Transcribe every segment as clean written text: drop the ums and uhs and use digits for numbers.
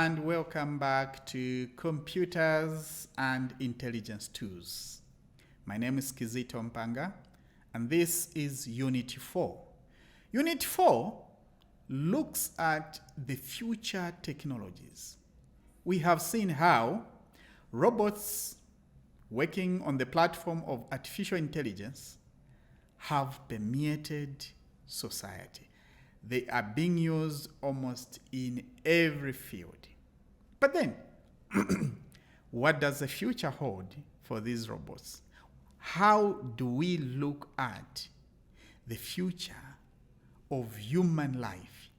and welcome back to Computers and Intelligence Tools. My name is Kizito Mpanga, and this is Unit 4. Unit 4 looks at the future technologies. We have seen how robots working on the platform of artificial intelligence have permeated society. They are being used almost in every field. But then, what does the future hold for these robots? How do we look at the future of human life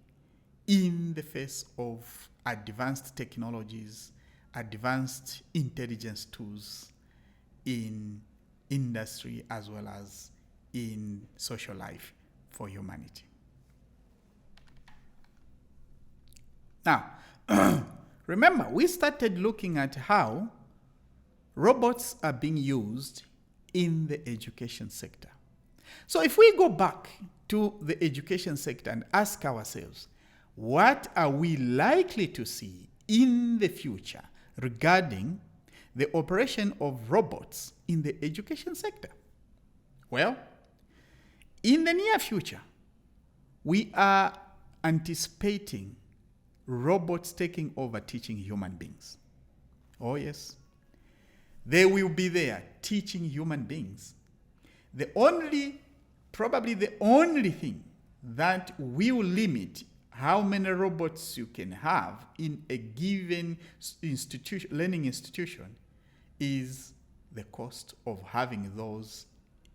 in the face of advanced technologies, advanced intelligence tools in industry as well as in social life for humanity? Now, remember, we started looking at how robots are being used in the education sector. So if we go back to the education sector and ask ourselves, what are we likely to see in the future regarding the operation of robots in the education sector? Well, in the near future, we are anticipating robots taking over teaching human beings. Oh yes. They will be there teaching human beings. Probably the only thing that will limit how many robots you can have in a given learning institution is the cost of having those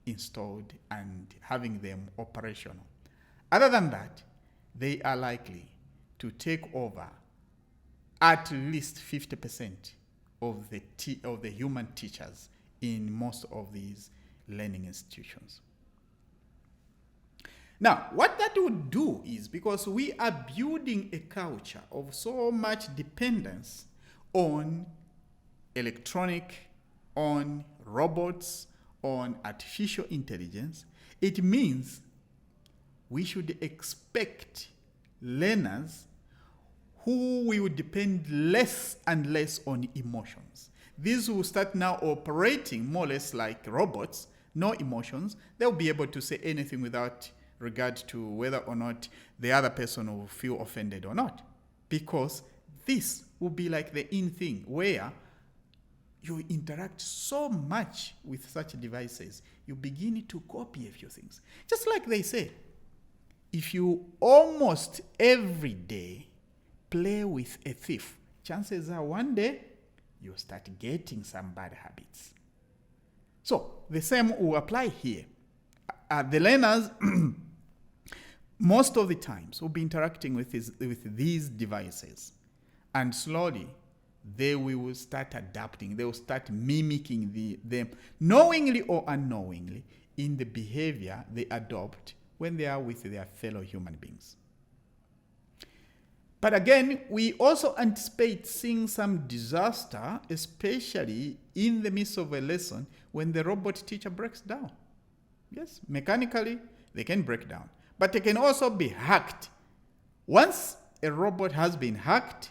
installed and having them operational. Other than that, they are likely to take over at least 50% of the human teachers in most of these learning institutions. Now, what that would do is, because we are building a culture of so much dependence on electronic, on robots, on artificial intelligence, it means we should expect learners who will depend less and less on emotions. These will start now operating more or less like robots, no emotions. They'll be able to say anything without regard to whether or not the other person will feel offended or not. Because this will be like the in thing where you interact so much with such devices, you begin to copy a few things. Just like they say, if you almost every day play with a thief, chances are one day you'll start getting some bad habits. So the same will apply here. The learners, most of the times, will be interacting with these devices, and slowly they will start adapting. They will start mimicking them, knowingly or unknowingly, in the behavior they adopt when they are with their fellow human beings. But again, we also anticipate seeing some disaster, especially in the midst of a lesson when the robot teacher breaks down. Yes, mechanically, they can break down, but they can also be hacked. Once a robot has been hacked,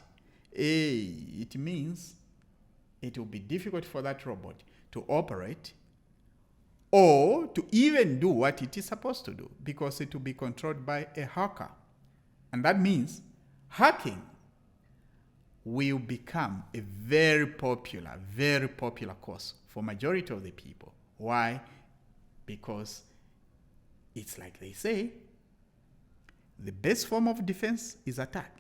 it means it will be difficult for that robot to operate or to even do what it is supposed to do, because it will be controlled by a hacker. And that means hacking will become a very popular course for majority of the people. Why? Because it's like they say, the best form of defense is attack.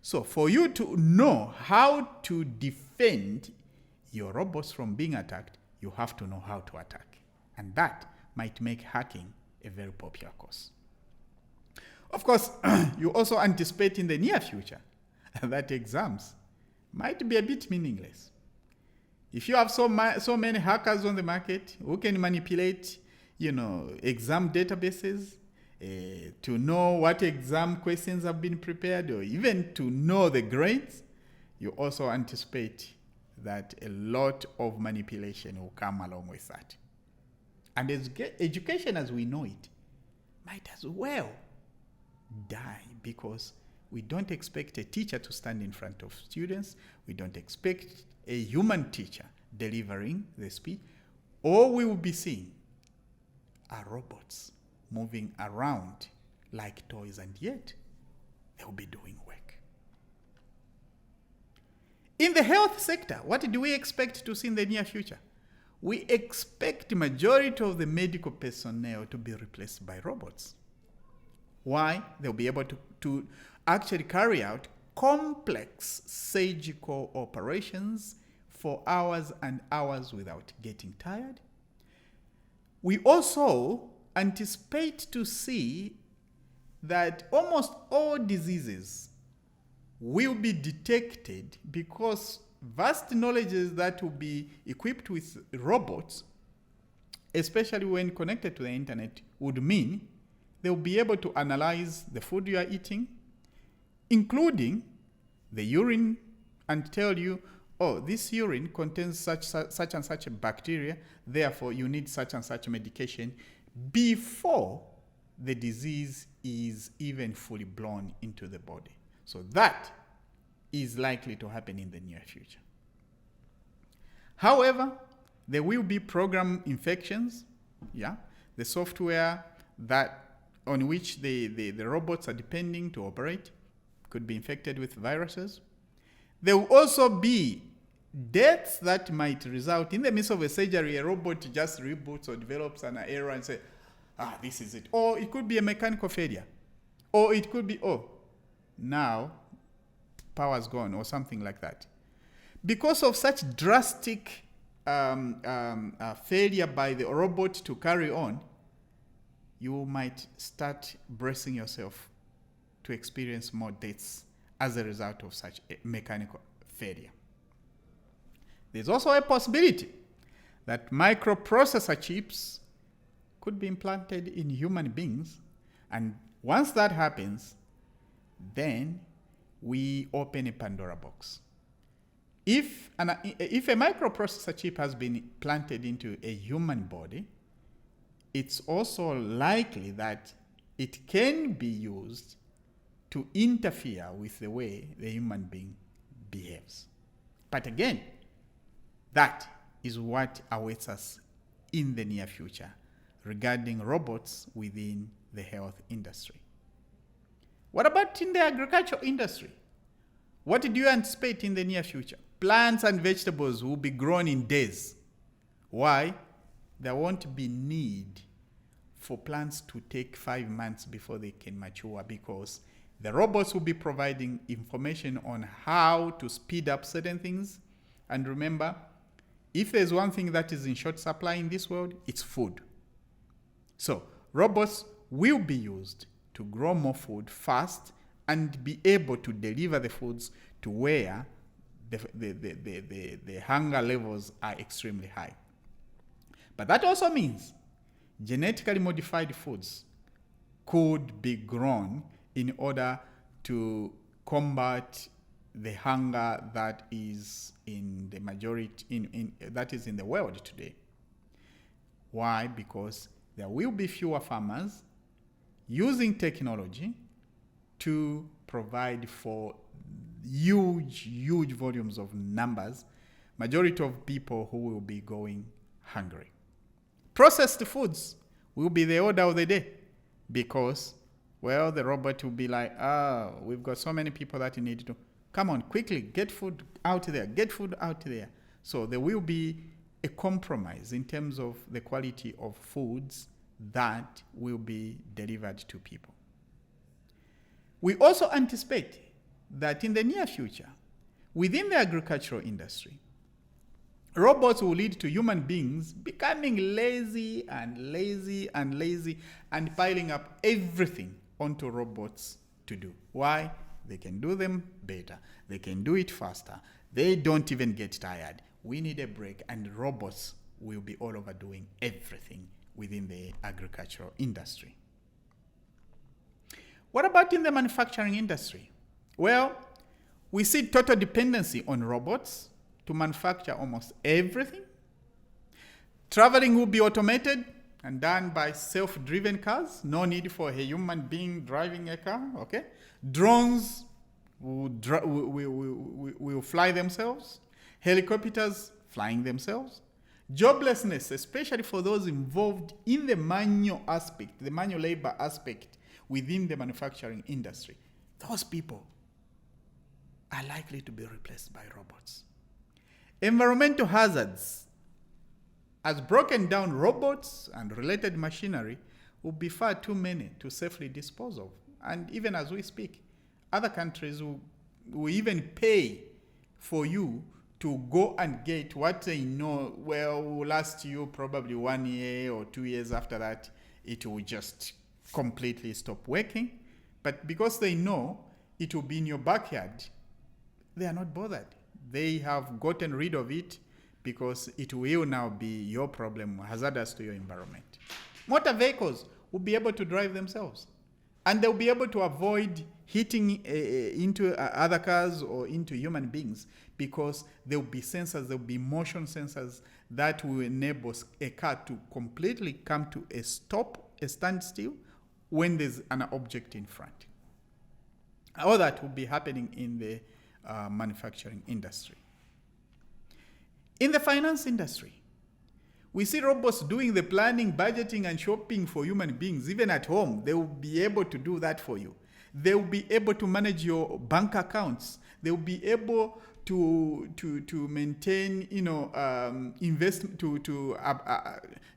So for you to know how to defend your robots from being attacked, you have to know how to attack. And that might make hacking a very popular course. Of course, you also anticipate in the near future that exams might be a bit meaningless. If you have so many hackers on the market who can manipulate, exam databases, to know what exam questions have been prepared, or even to know the grades, you also anticipate that a lot of manipulation will come along with that. And education as we know it might as well die, because we don't expect a teacher to stand in front of students. We don't expect a human teacher delivering the speech. All we will be seeing are robots moving around like toys, and yet they will be doing work. In the health sector, what do we expect to see in the near future? We expect the majority of the medical personnel to be replaced by robots. Why? They'll be able to actually carry out complex surgical operations for hours and hours without getting tired. We also anticipate to see that almost all diseases will be detected because vast knowledges that will be equipped with robots, especially when connected to the internet, would mean they'll be able to analyze the food you are eating, including the urine, and tell you, oh, this urine contains such and such a bacteria, therefore you need such and such medication, before the disease is even fully blown into the body. So that is likely to happen in the near future. However, there will be program infections, the software on which the robots are depending to operate could be infected with viruses. There will also be deaths that might result in the midst of a surgery. A robot just reboots or develops an error and say, this is it. Or it could be a mechanical failure. Or it could be, now power's gone, or something like that. Because of such drastic failure by the robot to carry on, you might start bracing yourself to experience more deaths as a result of such a mechanical failure. There's also a possibility that microprocessor chips could be implanted in human beings, and once that happens, then we open a Pandora box. If a microprocessor chip has been planted into a human body, it's also likely that it can be used to interfere with the way the human being behaves. But again, that is what awaits us in the near future regarding robots within the health industry. What about in the agricultural industry? What do you anticipate in the near future? Plants and vegetables will be grown in days. Why? There won't be need for plants to take 5 months before they can mature, because the robots will be providing information on how to speed up certain things. And remember, if there's one thing that is in short supply in this world, it's food. So robots will be used to grow more food fast and be able to deliver the foods to where the hunger levels are extremely high. But that also means genetically modified foods could be grown in order to combat the hunger that is in the majority that is in the world today. Why? Because there will be fewer farmers using technology to provide for huge volumes of numbers, majority of people who will be going hungry. Processed foods will be the order of the day, because, the robot will be like, we've got so many people that you need to, come on, quickly, get food out there. So there will be a compromise in terms of the quality of foods that will be delivered to people. We also anticipate that in the near future, within the agricultural industry, robots will lead to human beings becoming lazy and piling up everything onto robots to do. Why? They can do them better. They can do it faster. They don't even get tired. We need a break, and robots will be all over doing everything within the agricultural industry. What about in the manufacturing industry? Well, we see total dependency on robots to manufacture almost everything. Traveling will be automated and done by self-driven cars. No need for a human being driving a car, okay? Drones will fly themselves, helicopters flying themselves, joblessness, especially for those involved in the manual aspect, the manual labor aspect within the manufacturing industry. Those people are likely to be replaced by robots. Environmental hazards, as broken down robots and related machinery, will be far too many to safely dispose of. And even as we speak, other countries will even pay for you to go and get what they know will last you probably 1 year or 2 years. After that, it will just completely stop working. But because they know it will be in your backyard, they are not bothered. They have gotten rid of it because it will now be your problem, hazardous to your environment. Motor vehicles will be able to drive themselves, and they'll be able to avoid hitting into other cars or into human beings, because there will be sensors, there will be motion sensors that will enable a car to completely come to a stop, a standstill, when there's an object in front. All that will be happening in the manufacturing industry. In the finance industry, we see robots doing the planning, budgeting, and shopping for human beings. Even at home, they will be able to do that for you. They will be able to manage your bank accounts. They will be able to maintain, investment, to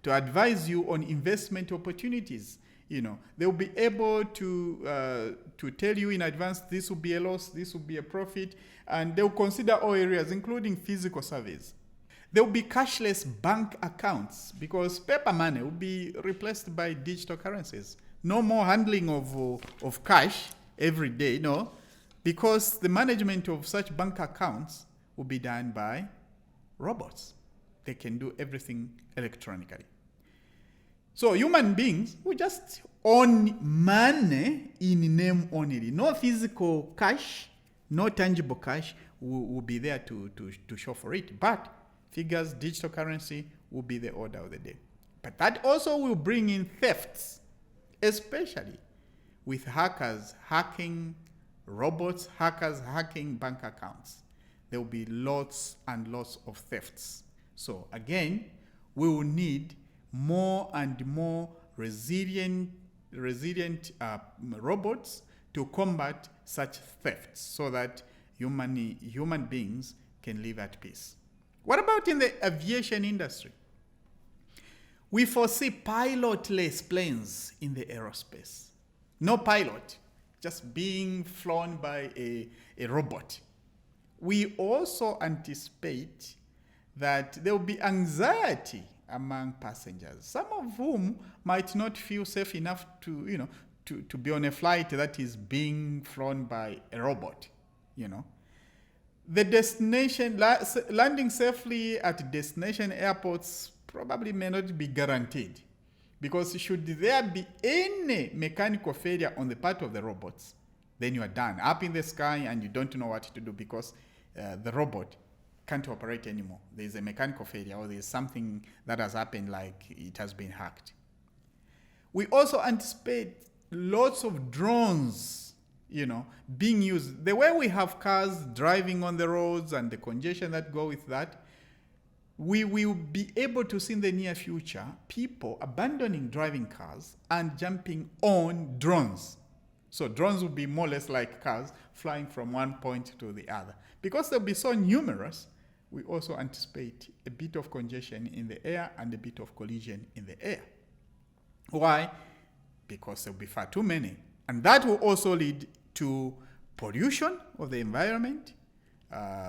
advise you on investment opportunities. They will be able to tell you in advance, this will be a loss, this will be a profit, and they will consider all areas, including physical surveys. There will be cashless bank accounts, because paper money will be replaced by digital currencies. No more handling of cash every day, no, because the management of such bank accounts will be done by robots. They can do everything electronically. So human beings will just own money in name only. No physical cash, no tangible cash will be there to show for it. But figures, digital currency will be the order of the day. But that also will bring in thefts, especially with hackers hacking robots, hackers hacking bank accounts. There will be lots and lots of thefts. So again, we will need more and more resilient robots to combat such thefts, so that human beings can live at peace. What about in the aviation industry? We foresee pilotless planes in the aerospace. No pilot, just being flown by a robot. We also anticipate that there will be anxiety among passengers, some of whom might not feel safe enough to be on a flight that is being flown by a robot. The destination, landing safely at destination airports probably may not be guaranteed, because should there be any mechanical failure on the part of the robots, then you are done, up in the sky, and you don't know what to do, because the robot can't operate anymore. There's a mechanical failure, or there's something that has happened, like it has been hacked. We also anticipate lots of drones being used. The way we have cars driving on the roads and the congestion that go with that, we will be able to see in the near future people abandoning driving cars and jumping on drones. So drones will be more or less like cars, flying from one point to the other. Because they'll be so numerous, we also anticipate a bit of congestion in the air and a bit of collision in the air. Why? Because there'll be far too many. And that will also lead to pollution of the environment,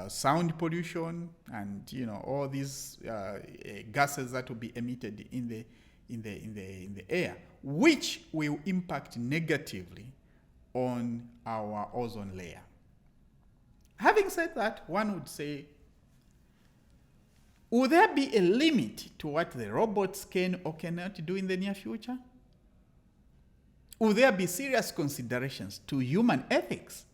sound pollution, and all these gases that will be emitted in the air, which will impact negatively on our ozone layer. Having said that, one would say, will there be a limit to what the robots can or cannot do in the near future? Will there be serious considerations to human ethics?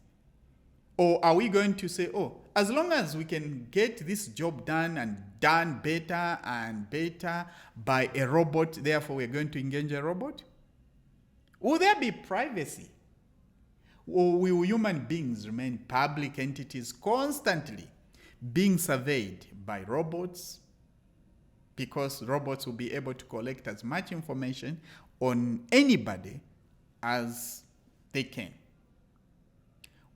Or are we going to say, as long as we can get this job done and done better and better by a robot, therefore we're going to engage a robot? Will there be privacy? Or will human beings remain public entities constantly being surveyed by robots? Because robots will be able to collect as much information on anybody as they can.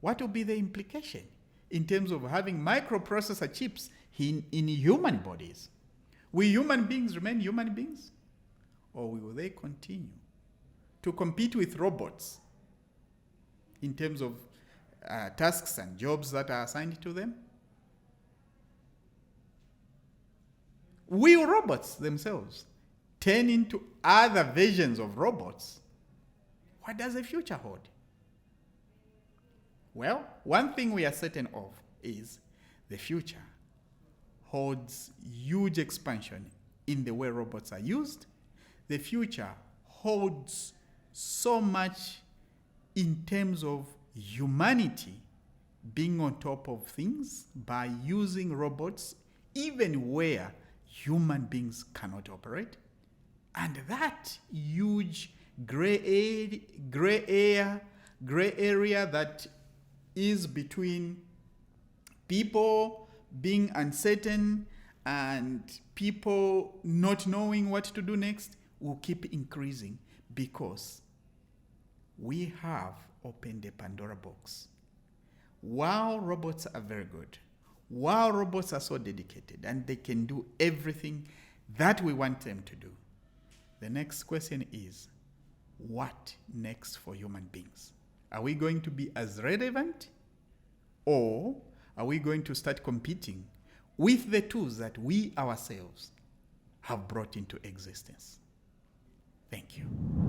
What will be the implication in terms of having microprocessor chips in human bodies? Will human beings remain human beings? Or will they continue to compete with robots in terms of tasks and jobs that are assigned to them? Will robots themselves turn into other versions of robots? What does the future hold? Well, one thing we are certain of is the future holds huge expansion in the way robots are used. The future holds so much in terms of humanity being on top of things by using robots even where human beings cannot operate. And that huge gray area that is between people being uncertain and people not knowing what to do next will keep increasing, because we have opened a Pandora box. While robots are very good, while robots are so dedicated and they can do everything that we want them to do, the next question is, what next for human beings? Are we going to be as relevant, or are we going to start competing with the tools that we ourselves have brought into existence? Thank you.